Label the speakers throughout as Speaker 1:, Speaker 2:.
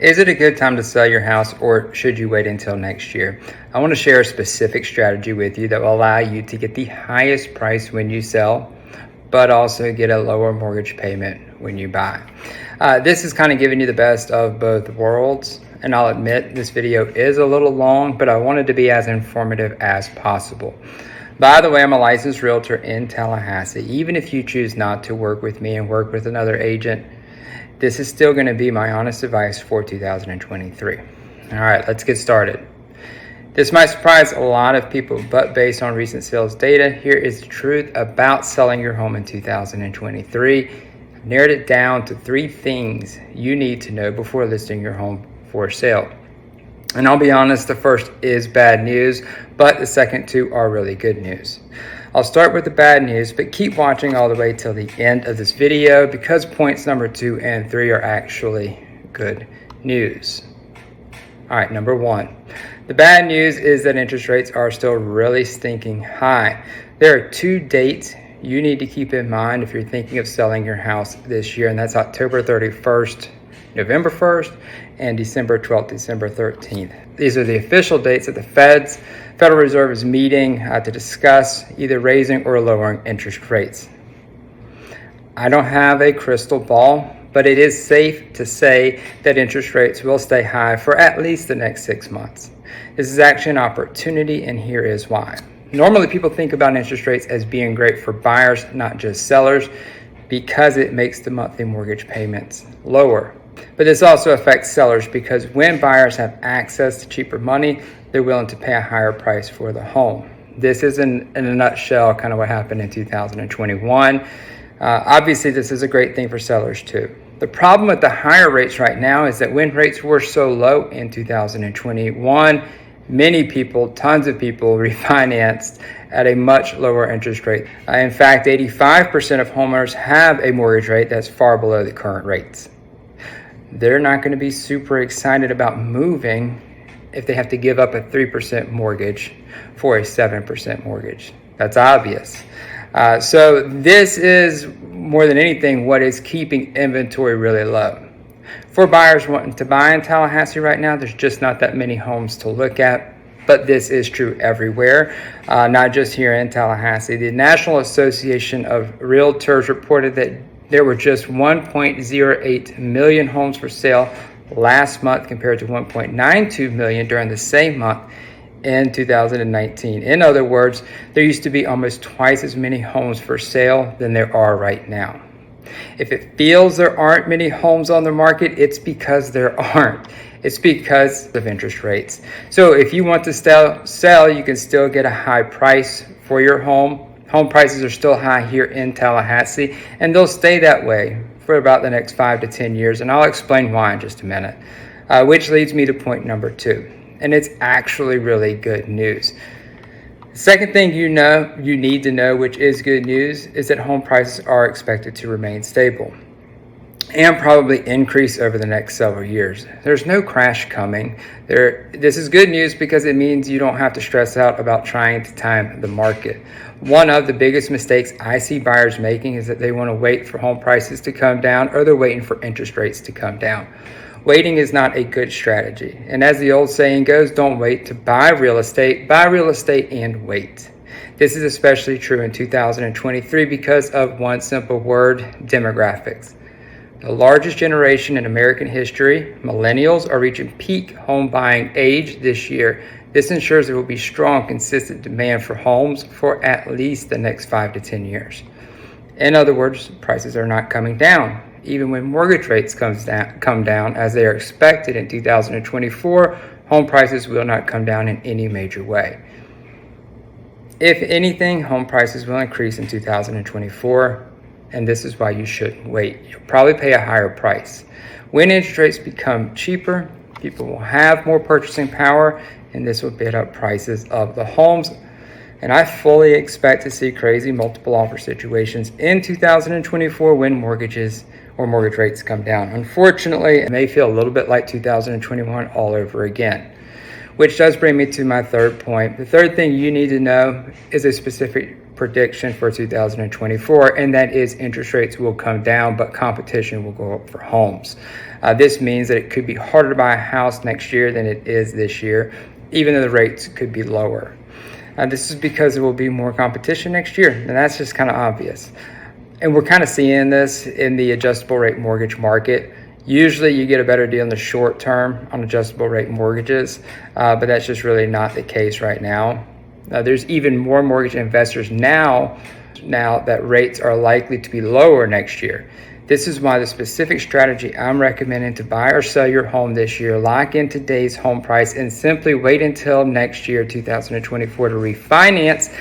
Speaker 1: Is it a good time to sell your house, or should you wait until next year? I want to share a specific strategy with you that will allow you to get the highest price when you sell, but also get a lower mortgage payment when you buy. This is kind of giving you the best of both worlds. And I'll admit this video is a little long, but I wanted to be as informative as possible. By the way, I'm a licensed realtor in Tallahassee. Even if you choose not to work with me and work with another agent, this is still going to be my honest advice for 2023. All right, let's get started. This might surprise a lot of people, but based on recent sales data, here is the truth about selling your home in 2023. I've narrowed it down to 3 things you need to know before listing your home for sale. And I'll be honest, the first is bad news, but the second 2 are really good news. I'll start with the bad news, but keep watching all the way till the end of this video because points number 2 and 3 are actually good news. All right, number 1. The bad news is that interest rates are still really stinking high. There are 2 dates you need to keep in mind if you're thinking of selling your house this year, and that's October 31st, November 1st, and December 12th, December 13th. These are the official dates that the Federal Reserve is meeting to discuss either raising or lowering interest rates. I don't have a crystal ball, but it is safe to say that interest rates will stay high for at least the next 6 months. This is actually an opportunity, and here is why. Normally, people think about interest rates as being great for buyers, not just sellers, because it makes the monthly mortgage payments lower. But this also affects sellers because when buyers have access to cheaper money, they're willing to pay a higher price for the home. This is in a nutshell kind of what happened in 2021. Obviously, this is a great thing for sellers too. The problem with the higher rates right now is that when rates were so low in 2021, many people, tons of people refinanced at a much lower interest rate. In fact, 85% of homeowners have a mortgage rate that's far below the current rates. They're not going to be super excited about moving if they have to give up a 3% mortgage for a 7% mortgage. That's obvious. So this is more than anything what is keeping inventory really low. For buyers wanting to buy in Tallahassee right now, there's just not that many homes to look at, but this is true everywhere, not just here in Tallahassee. The National Association of Realtors reported that there were just 1.08 million homes for sale last month compared to 1.92 million during the same month in 2019. In other words, there used to be almost twice as many homes for sale than there are right now. If it feels there aren't many homes on the market, it's because there aren't. It's because of interest rates. So if you want to sell, you can still get a high price for your home. Home prices are still high here in Tallahassee, and they'll stay that way for about the next 5 to 10 years, and I'll explain why in just a minute. Which leads me to point number 2, and it's actually really good news. The second thing you need to know, which is good news, is that home prices are expected to remain stable and probably increase over the next several years. There's no crash coming. This is good news because it means you don't have to stress out about trying to time the market. One of the biggest mistakes I see buyers making is that they want to wait for home prices to come down, or they're waiting for interest rates to come down. Waiting is not a good strategy. And as the old saying goes, don't wait to buy real estate and wait. This is especially true in 2023 because of one simple word: demographics. The largest generation in American history, millennials, are reaching peak home buying age this year. This ensures there will be strong, consistent demand for homes for at least the next 5 to 10 years. In other words, prices are not coming down. Even when mortgage rates come down, as they are expected in 2024, home prices will not come down in any major way. If anything, home prices will increase in 2024. And this is why you shouldn't wait. You'll probably pay a higher price. When interest rates become cheaper, people will have more purchasing power, and this will bid up prices of the homes. And I fully expect to see crazy multiple offer situations in 2024 when mortgages or mortgage rates come down. Unfortunately, it may feel a little bit like 2021 all over again. Which does bring me to my third point. The third thing you need to know is a specific prediction for 2024, and that is interest rates will come down, but competition will go up for homes. This means that it could be harder to buy a house next year than it is this year, even though the rates could be lower. This is because there will be more competition next year, and that's just kind of obvious. And we're kind of seeing this in the adjustable rate mortgage market. Usually you get a better deal in the short term on adjustable rate mortgages, but that's just really not the case right now. There's even more mortgage investors now that rates are likely to be lower next year. This is why the specific strategy I'm recommending to buy or sell your home this year, lock in today's home price and simply wait until next year, 2024, to refinance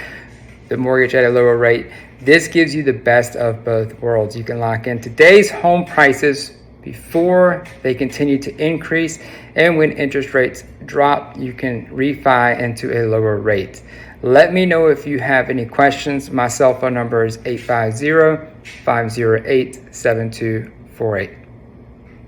Speaker 1: the mortgage at a lower rate. This gives you the best of both worlds. You can lock in today's home prices before they continue to increase, and when interest rates drop, you can refi into a lower rate. Let me know if you have any questions. My cell phone number is 850-508-7248.